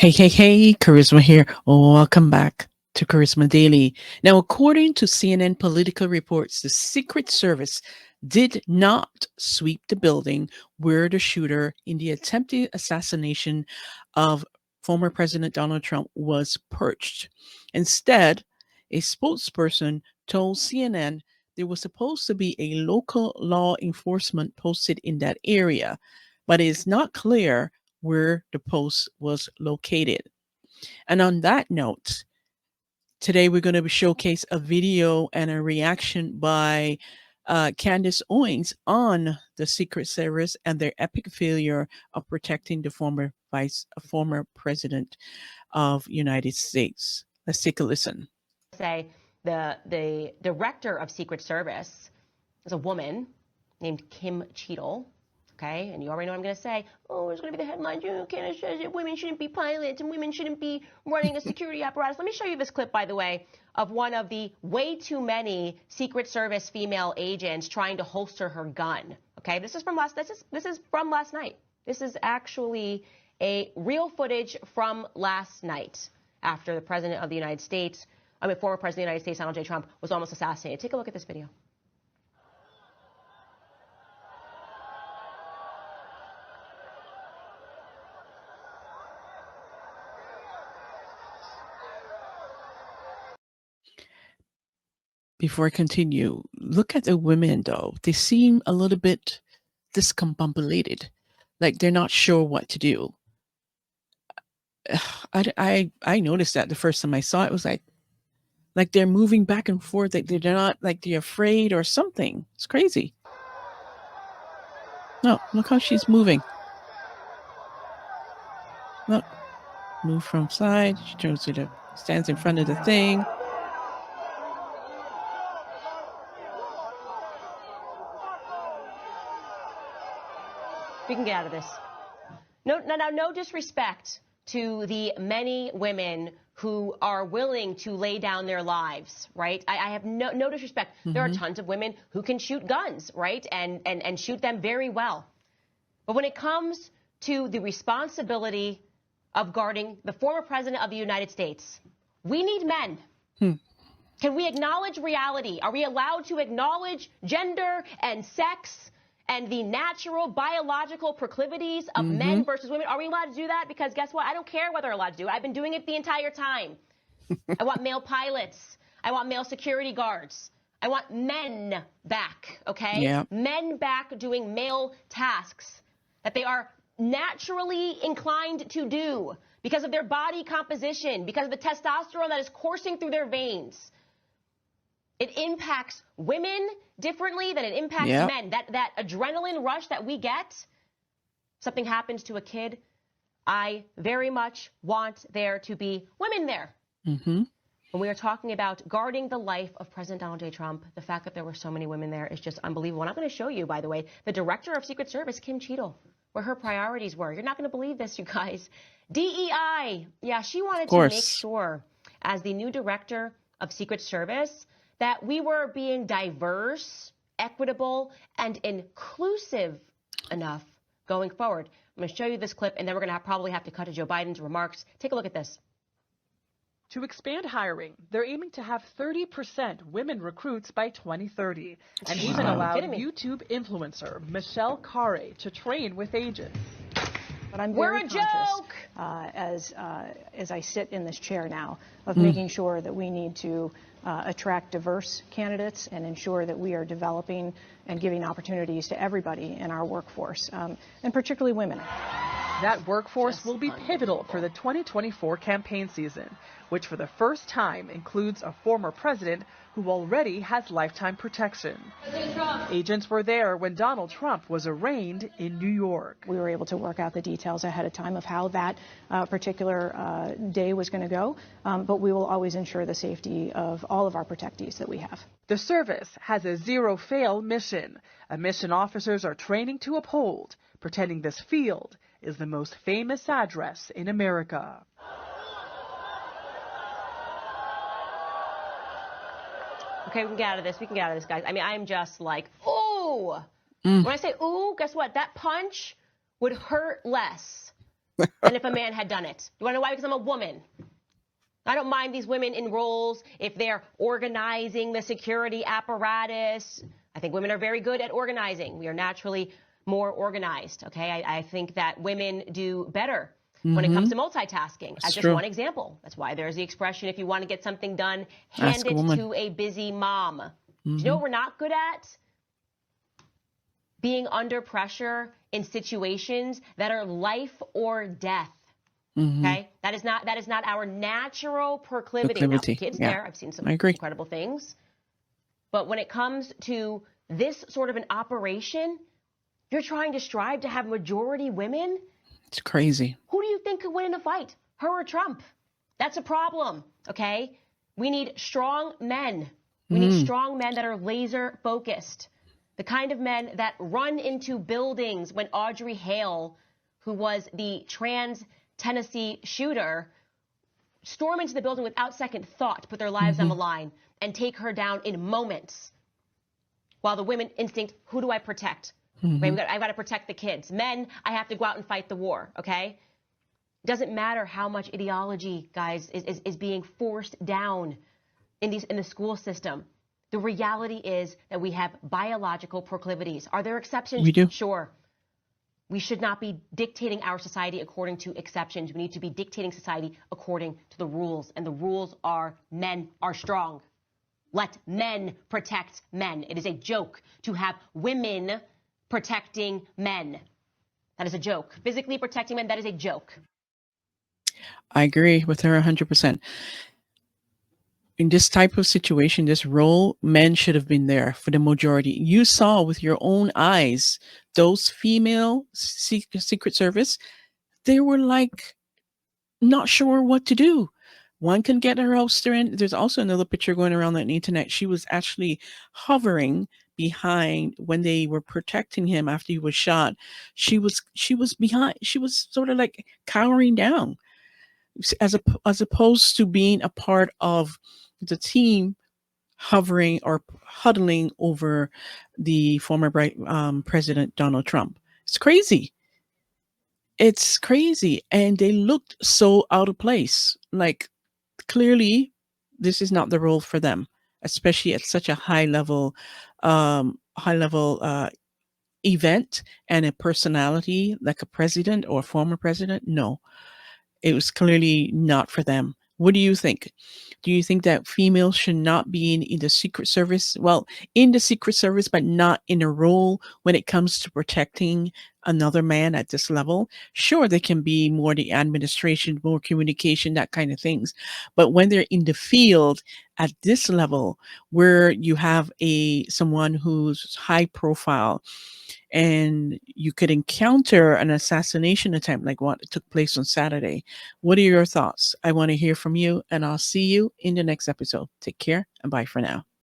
Hey, Charisma here. Welcome back to Charisma Daily. Now, according to CNN political reports, the Secret Service did not sweep the building where the shooter in the attempted assassination of former President Donald Trump was perched. Instead, a spokesperson told CNN there was supposed to be a local law enforcement posted in that area, but it is not clear where the post was located. And on that note, today we're going to showcase a video and a reaction by Candace Owens on the Secret Service and their epic failure of protecting the former president of United States. Let's take a listen. Say the director of Secret Service is a woman named Kim Cheadle. Okay, and you already know what I'm going to say. Oh, there's going to be the headline. Candace says that women shouldn't be pilots and women shouldn't be running a security apparatus. Let me show you this clip, by the way, of one of the way too many Secret Service female agents trying to holster her gun. Okay, this is from last night. This is actually a real footage from last night after the president of the United States, former president of the United States, Donald J. Trump, was almost assassinated. Take a look at this video. Before I continue, look at the women though. They seem a little bit discombobulated, like they're not sure what to do. I noticed that the first time I saw it was like they're moving back and forth, like they're not, like they're afraid or something. It's crazy. No, look how she's moving. Look, move from side. She turns to the stands in front of the thing. We can get out of this. No disrespect to the many women who are willing to lay down their lives, right? I have no disrespect. Mm-hmm. There are tons of women who can shoot guns, right? And shoot them very well. But when it comes to the responsibility of guarding the former president of the United States, we need men. Can we acknowledge reality? Are we allowed to acknowledge gender and sex and the natural biological proclivities of men versus women? Are we allowed to do that? Because guess what? I don't care whether we're allowed to do it. I've been doing it the entire time. I want male pilots. I want male security guards. I want men back, okay? Yeah. Men back doing male tasks that they are naturally inclined to do because of their body composition, because of the testosterone that is coursing through their veins. It impacts women differently than it impacts men. That adrenaline rush that we get, something happens to a kid, I very much want there to be women there. When we are talking about guarding the life of President Donald J. Trump, the fact that there were so many women there is just unbelievable. And I'm going to show you, by the way, the director of Secret Service, Kim Cheadle, where her priorities were. You're not going to believe this, you guys. DEI. Yeah, she wanted to make sure, as the new director of Secret Service, that we were being diverse, equitable, and inclusive enough going forward. I'm going to show you this clip, and then we're going to probably have to cut to Joe Biden's remarks. Take a look at this. To expand hiring, they're aiming to have 30% women recruits by 2030, and even allowed YouTube influencer Michelle Khare to train with agents. But I'm very conscious, as I sit in this chair now, of making sure that we need to attract diverse candidates and ensure that we are developing and giving opportunities to everybody in our workforce, and particularly women. That workforce will be pivotal for the 2024 campaign season, which for the first time includes a former president who already has lifetime protection. Agents were there when Donald Trump was arraigned in New York. We were able to work out the details ahead of time of how that particular day was going to go, but we will always ensure the safety of all of our protectees that we have. The service has a zero-fail mission, a mission officers are training to uphold, pretending this field is the most famous address in America. Okay, we can get out of this. We can get out of this, guys. I mean, I'm just like, ooh. When I say ooh, guess what? That punch would hurt less than if a man had done it. You want to know why? Because I'm a woman. I don't mind these women in roles if they're organizing the security apparatus. I think women are very good at organizing. We are naturally more organized, okay? I think that women do better when it comes to multitasking. That's just one example. That's why there's the expression, if you want to get something done, hand it to a busy mom. Do you know what we're not good at? Being under pressure in situations that are life or death. Okay, that is not our natural proclivity. Now, kids there, I've seen some incredible things, but when it comes to this sort of an operation, you're trying to strive to have majority women. It's crazy. Who do you think could win in a fight, her or Trump? That's a problem. Okay, we need strong men. We need strong men that are laser focused, the kind of men that run into buildings when Audrey Hale, who was the trans Tennessee shooter, storm into the building without second thought, put their lives on the line, and take her down in moments. While the women instinct, who do I protect? Right, I've got to protect the kids. Men, I have to go out and fight the war, okay? It doesn't matter how much ideology, guys, is being forced down in the school system. The reality is that we have biological proclivities. Are there exceptions? We do. Sure. We should not be dictating our society according to exceptions. We need to be dictating society according to the rules. And the rules are men are strong. Let men protect men. It is a joke to have women protecting men. That is a joke. Physically protecting men, that is a joke. I agree with her 100%. In this type of situation, this role, men should have been there for the majority. You saw with your own eyes, those female Secret Service, they were like not sure what to do. One can get her holster in. There's also another picture going around on the internet. She was actually hovering behind when they were protecting him after he was shot. She was behind. She was sort of like cowering down, as opposed to being a part of the team hovering or huddling over the former President Donald Trump. It's crazy. It's crazy. And they looked so out of place. Like, clearly, this is not the role for them, especially at such a high level event and a personality like a president or a former president. No, it was clearly not for them. What do you think? Do you think that females should not be in the Secret Service? Well, in the Secret Service, but not in a role when it comes to protecting another man at this level? Sure, they can be more the administration, more communication, that kind of things. But when they're in the field at this level, where you have someone who's high profile, and you could encounter an assassination attempt like what took place on Saturday. What are your thoughts? I want to hear from you, and I'll see you in the next episode. Take care and bye for now.